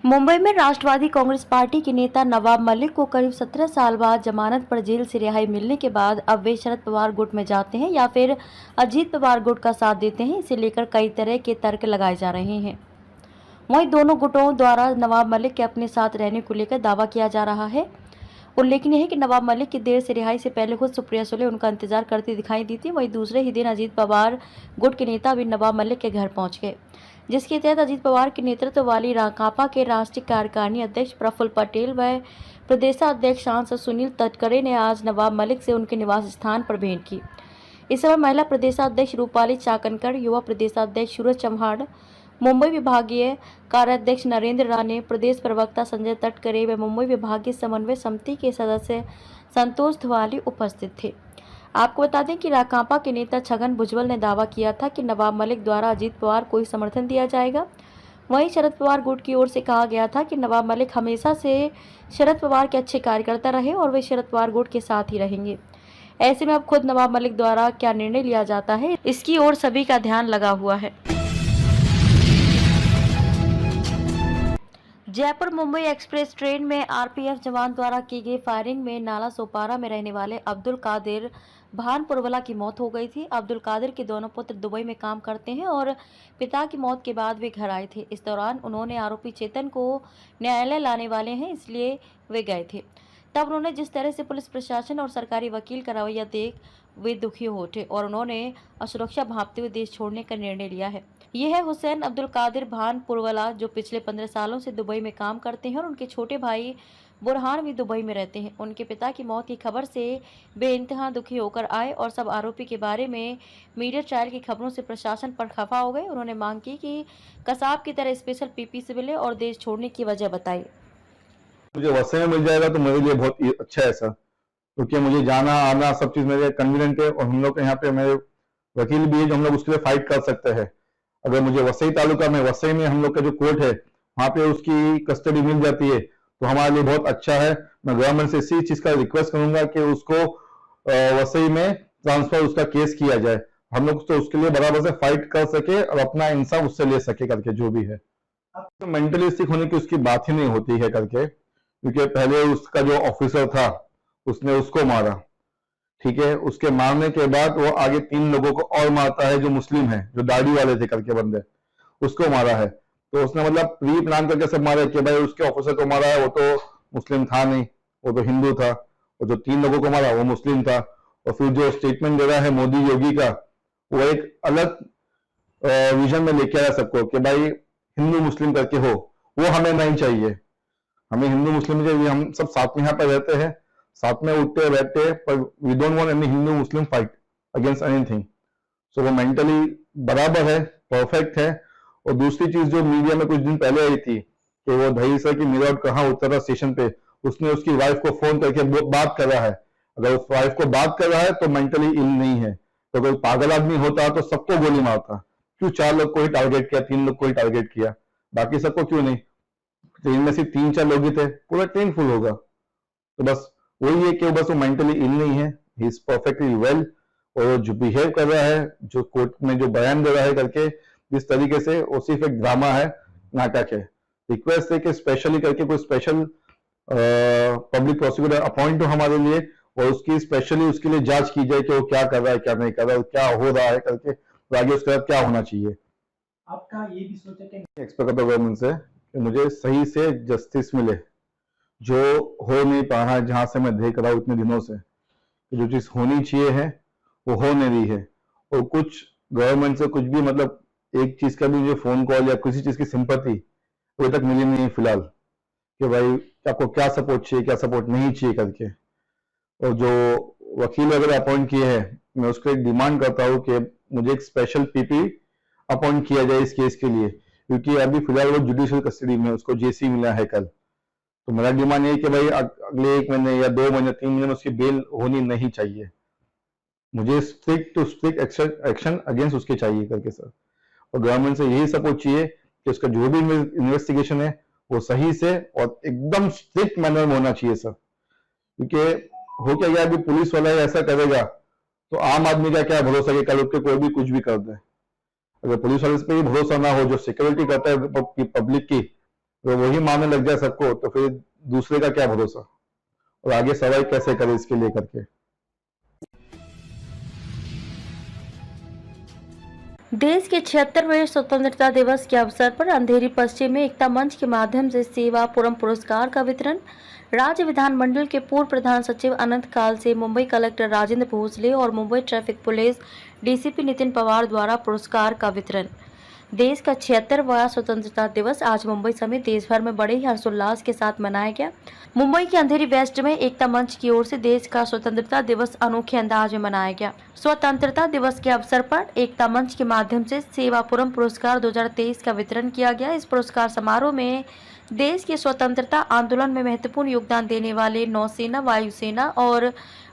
मुंबई में राष्ट्रवादी कांग्रेस पार्टी के नेता नवाब मलिक को करीब 17 साल बाद जमानत पर जेल से रिहाई मिलने के बाद अब वे शरद पवार गुट में जाते हैं या फिर अजीत पवार गुट का साथ देते हैं, इसे लेकर कई तरह के तर्क लगाए जा रहे हैं। वहीं दोनों गुटों द्वारा नवाब मलिक के अपने साथ रहने को लेकर दावा किया जा रहा है। उल्लेखनीय है कि नवाब मलिक की देर से रिहाई से पहले खुद सुप्रिया सुले उनका इंतजार करती दिखाई दी थी। वहीं दूसरे ही दिन अजीत पवार गुट के नेता भी नवाब मलिक के घर पहुंच गए, जिसके तहत अजीत पवार के नेतृत्व वाली राकांपा के राष्ट्रीय कार्यकारिणी अध्यक्ष प्रफुल्ल पटेल व प्रदेशाध्यक्ष सांसद सुनील तटकरे ने आज नवाब मलिक से उनके निवास स्थान पर भेंट की। इस समय महिला प्रदेशाध्यक्ष रूपाली चाकनकर, युवा प्रदेशाध्यक्ष सूरज चौहान, मुंबई विभागीय कार्याध्यक्ष नरेंद्र राणे, प्रदेश प्रवक्ता संजय तटकरे व मुंबई विभागीय समन्वय समिति के सदस्य संतोष धवाली उपस्थित थे। आपको बता दें कि राकांपा के नेता छगन भुजबल ने दावा किया था कि नवाब मलिक द्वारा अजीत पवार को ही समर्थन दिया जाएगा। वहीं शरद पवार गुट की ओर से कहा गया था कि नवाब मलिक हमेशा से शरद पवार के अच्छे कार्यकर्ता रहे और वे शरद पवार गुट के साथ ही रहेंगे। ऐसे में अब खुद नवाब मलिक द्वारा क्या निर्णय लिया जाता है, इसकी ओर सभी का ध्यान लगा हुआ है। जयपुर मुंबई एक्सप्रेस ट्रेन में आरपीएफ जवान द्वारा की गई फायरिंग में नाला सोपारा में रहने वाले अब्दुल कादिर भानपुरवाला की मौत हो गई थी। अब्दुल कादिर के दोनों पुत्र दुबई में काम करते हैं और पिता की मौत के बाद वे घर आए थे। इस दौरान उन्होंने आरोपी चेतन को न्यायालय लाने वाले हैं, इसलिए वे गए थे। तब उन्होंने जिस तरह से पुलिस प्रशासन और सरकारी वकील का रवैया देख वे दुखी हो उठे और उन्होंने असुरक्षा भांपते हुए देश छोड़ने का निर्णय लिया है। यह है हुसैन अब्दुल कादिर भानपुरवाला, जो पिछले 15 सालों से दुबई में काम करते हैं और उनके छोटे भाई बुरहान भी दुबई में रहते हैं। उनके पिता की मौत की खबर से बेइंतहा दुखी होकर आए और सब आरोपी के बारे में मीडिया ट्रायल की खबरों से प्रशासन पर खफा हो गए। उन्होंने मांग की कि कसाब की तरह स्पेशल पीपी से मिले और देश छोड़ने की वजह बताई। मुझे वैसे में मिल जाएगा तो मेरे लिए बहुत अच्छा है सर, क्योंकि मुझे जाना आना सब चीज मेरे कन्वीनियंट है और हम लोग यहाँ पे मेरे वकील भी है जो हम लोग उसके लिए फाइट कर सकते हैं। अगर मुझे वसई तालुका में वसई में हम लोग का जो कोर्ट है वहाँ पे उसकी कस्टडी मिल जाती है तो हमारे लिए बहुत अच्छा है। मैं गवर्नमेंट से इसी चीज का रिक्वेस्ट करूंगा कि उसको वसई में ट्रांसफर उसका केस किया जाए, हम लोग तो उसके लिए बराबर से फाइट कर सके और अपना इंसाफ उससे ले सके करके जो भी है। तो मेंटली सिक होने की उसकी बात ही नहीं होती है करके, क्योंकि पहले उसका जो ऑफिसर था उसने उसको मारा, ठीक है। उसके मारने के बाद वो आगे 3 लोगों को और मारता है जो मुस्लिम है, जो दाढ़ी वाले थे करके बंदे, उसको मारा है। तो उसने मतलब प्री प्लान करके सब मारे कि भाई उसके ऑफिसर को मारा है, वो तो मुस्लिम था नहीं, वो तो हिंदू था, और जो 3 लोगों को मारा वो मुस्लिम था। और फिर जो स्टेटमेंट दे रहा है मोदी योगी का, वो एक अलग विजन में लेके आया सबको कि भाई हिंदू मुस्लिम करके हो, वो हमें नहीं चाहिए। हमें हिंदू मुस्लिम चाहिए, हम सब साथ में यहाँ पर रहते हैं, साथ में उठते बैठते हैं, पर we don't want any Hindu Muslim fight against anything. So वो मेंटली बराबर है, परफेक्ट है। और दूसरी चीज जो मीडिया में कुछ दिन पहले आई थी कि वो दही सर की मीरा कहाँ उतरा स्टेशन पे, उसने उसकी वाइफ को फोन करके बात कर रहा है। अगर उस वाइफ को बात कर रहा है तो मेंटली इल नहीं है, तो अगर पागल आदमी होता तो सबको गोली मारता। क्यों 4 लोग को ही टारगेट किया, 3 लोग को ही टारगेट किया, बाकी सबको क्यों नहीं? ट्रेन में सिर्फ 3-4 लोग ही थे, पूरा ट्रेन फुल होगा। तो बस वही है कि बस वो मेंटली इल नहीं है, ही इज परफेक्टली वेल। और जो बिहेव कर रहा है, जो कोर्ट में जो बयान दे रहा है करके जिस तरीके से, वो सिर्फ एक ड्रामा है, नाटक है। रिक्वेस्ट है कि स्पेशली करके कोई स्पेशल पब्लिक प्रोसिक्यूटर अपॉइंट हो हमारे लिए और उसकी स्पेशली उसके लिए जांच की जाए कि वो क्या कर रहा है, क्या नहीं कर रहा है, क्या हो रहा है करके, तो आगे उसके बाद क्या होना चाहिए। आपका ये भी सोचा कि एक्सपेक्ट करता हूँ गवर्नमेंट से कि मुझे सही से जस्टिस मिले, जो हो नहीं पा रहा है, जहां से मैं देख रहा हूँ इतने दिनों से, जो चीज होनी चाहिए है वो हो नहीं रही है। और कुछ गवर्नमेंट से कुछ भी मतलब एक चीज का भी मुझे फोन कॉल या किसी चीज की सिंपैथी अभी तक मिली नहीं है फिलहाल, कि भाई आपको क्या सपोर्ट चाहिए, क्या सपोर्ट नहीं चाहिए करके। और जो वकील वगैरह अपॉइंट किए हैं, मैं उसको एक डिमांड करता हूँ कि मुझे एक स्पेशल पीपी अपॉइंट किया जाए इस केस के लिए, क्योंकि अभी फिलहाल वो जुडिशियल कस्टडी में, उसको जेसी मिला है कल। तो मेरा डिमांड ये है कि भाई अगले 1 महीने या 2 महीने 3 महीने में उसकी बेल होनी नहीं चाहिए। मुझे strict to strict action against उसके चाहिए करके सर। और गवर्नमेंट से यही सपोर्ट चाहिए कि उसका जो भी इन्वेस्टिगेशन है वो सही से और एकदम स्ट्रिक्ट मैनर में होना चाहिए सर। क्योंकि हो क्या गया, अभी पुलिस वाला ऐसा करेगा तो आम आदमी का क्या भरोसा कि कल उठ के कोई भी कुछ भी कर दे। अगर पुलिस वाले पे भी भरोसा ना हो, जो सिक्योरिटी करता है पब्लिक की, तो वही मारने लग जाए सबको, तो फिर दूसरे का क्या भरोसा, और आगे सवाई कैसे करे इसके लिए करके। देश के 76वें स्वतंत्रता दिवस के अवसर पर अंधेरी पश्चिम में एकता मंच के माध्यम से सेवापुरम पुरस्कार का वितरण। राज्य विधानमंडल के पूर्व प्रधान सचिव अनंत काल से मुंबई कलेक्टर राजेंद्र भोसले और Mumbai traffic police DCP Nitin Pawar द्वारा पुरस्कार का वितरण। देश का 76वां स्वतंत्रता दिवस आज मुंबई समेत देश भर में बड़े ही हर्षोल्लास के साथ मनाया गया। मुंबई के अंधेरी वेस्ट में एकता मंच की ओर से देश का स्वतंत्रता दिवस अनोखे अंदाज में मनाया गया। स्वतंत्रता दिवस के अवसर पर एकता मंच के माध्यम से सेवापुरम पुरस्कार 2023 का वितरण किया गया। इस पुरस्कार समारोह में देश के स्वतंत्रता आंदोलन में महत्वपूर्ण योगदान देने वाले नौसेना,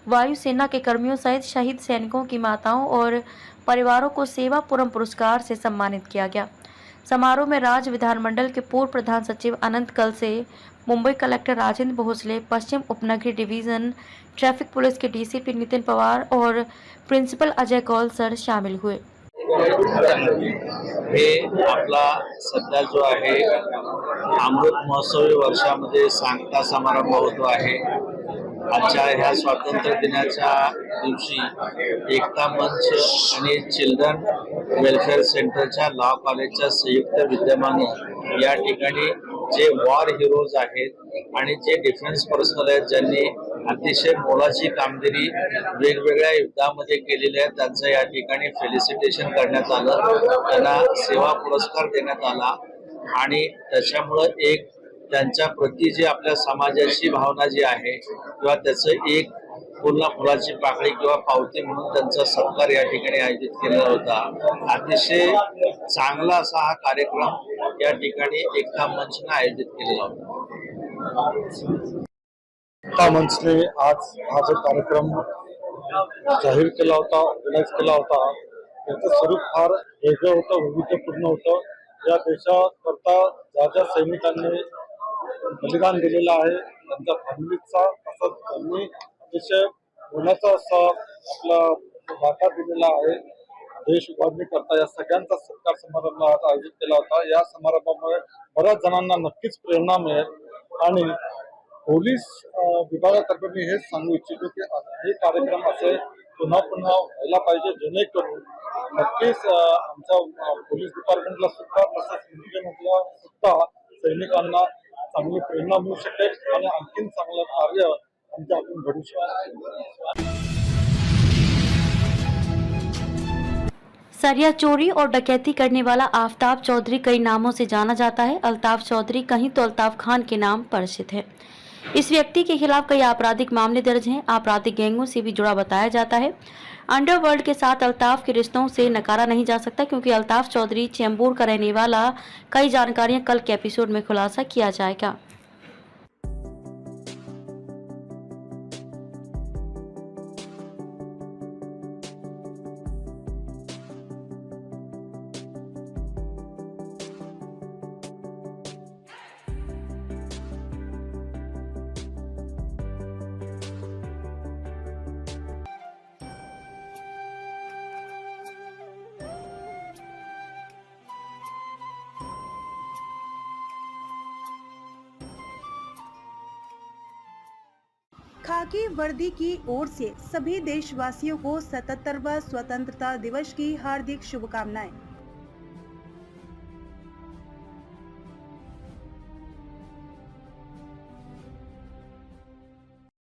वायुसेना के कर्मियों सहित शहीद सैनिकों की माताओं और परिवारों को सेवापुरम पुरस्कार से सम्मानित किया गया। समारोह में राज्य विधानमंडल के पूर्व प्रधान सचिव अनंत कल से, मुंबई कलेक्टर राजेंद्र भोसले, पश्चिम उपनगरीय डिवीजन ट्रैफिक पुलिस के डीसीपी नितिन पवार और प्रिंसिपल अजय कौल सर शामिल हुए। हे आपला सध्या जो आहे अमृत महोत्सवी वर्षामध्ये सांगता समारंभ होतो आहे। आजच्या ह्या स्वातंत्र्य दिनाच्या दिवशी एकता मंच आणि चिल्ड्रन वेलफेअर सेंटरच्या लॉ कॉलेजच्या संयुक्त विद्यमाने या ठिकाणी जे वॉर हिरोज आहेत आणि जे डिफेन्स पर्सनल आहेत, ज्यांनी अतिशय मोलाची कामगिरी वेगवेगळ्या युद्धामध्ये केलेली आहे, त्यांचं या ठिकाणी फेलिसिटेशन करण्यात आलं, त्यांना सेवा पुरस्कार देण्यात आला आणि त्याच्यामुळं एक त्यांच्या प्रती जी आपल्या समाजाची भावना जी आहे किंवा त्याचं एक पूर्ण फुलाची पाकळी किंवा पावती म्हणून त्यांचा सत्कार या ठिकाणी आयोजित केलेला होता। अतिशय चांगला असा हा कार्यक्रम या ठिकाणी एकता मंचने आयोजित केलेला होता। एकता मंचने आज हा जो कार्यक्रम जाहीर केला होता, ऑर्गनाइज केला होता, त्याचं स्वरूप फार वेगळं होतं, वैविध्यपूर्ण होतं। या देशाकरता ज्या सैनिकांनी बलिदान दिलेलं आहे, त्यांच्या फॅमिलीचा, तसंच त्यांनी अतिशय मोलाचा असा आपला वाटा दिलेला आहे देश उभारणी करता, या सगळ्यांचा सत्कार समारंभ आज आयोजित केला होता। या समारंभामुळे बऱ्याच जणांना नक्कीच प्रेरणा मिळेल आणि पोलीस विभागातर्फे मी हेच सांगू इच्छितो की हे कार्यक्रम असे पुन्हा पुन्हा व्हायला पाहिजे, जेणेकरून नक्कीच आमच्या पोलीस डिपार्टमेंटला सुद्धा, तसंच मुख्यमंत्र्यांना सुद्धा सैनिकांना चांगली प्रेरणा मिळू शकेल आणि आणखीन चांगलं कार्य आमच्या हातून घडू शकेल। सरिया चोरी और डकैती करने वाला आफताब चौधरी कई नामों से जाना जाता है। अल्ताफ चौधरी कहीं तो अल्ताफ खान के नाम परिचित है। इस व्यक्ति के खिलाफ कई आपराधिक मामले दर्ज हैं। आपराधिक गैंगों से भी जुड़ा बताया जाता है। अंडरवर्ल्ड के साथ अल्ताफ के रिश्तों से नकारा नहीं जा सकता, क्योंकि अल्ताफ चौधरी चेंबूर का रहने वाला। कई जानकारियां कल के एपिसोड में खुलासा किया जाएगा। खाकी वर्दी की ओर से सभी देशवासियों को 77वां स्वतंत्रता दिवस की हार्दिक शुभकामनाएं।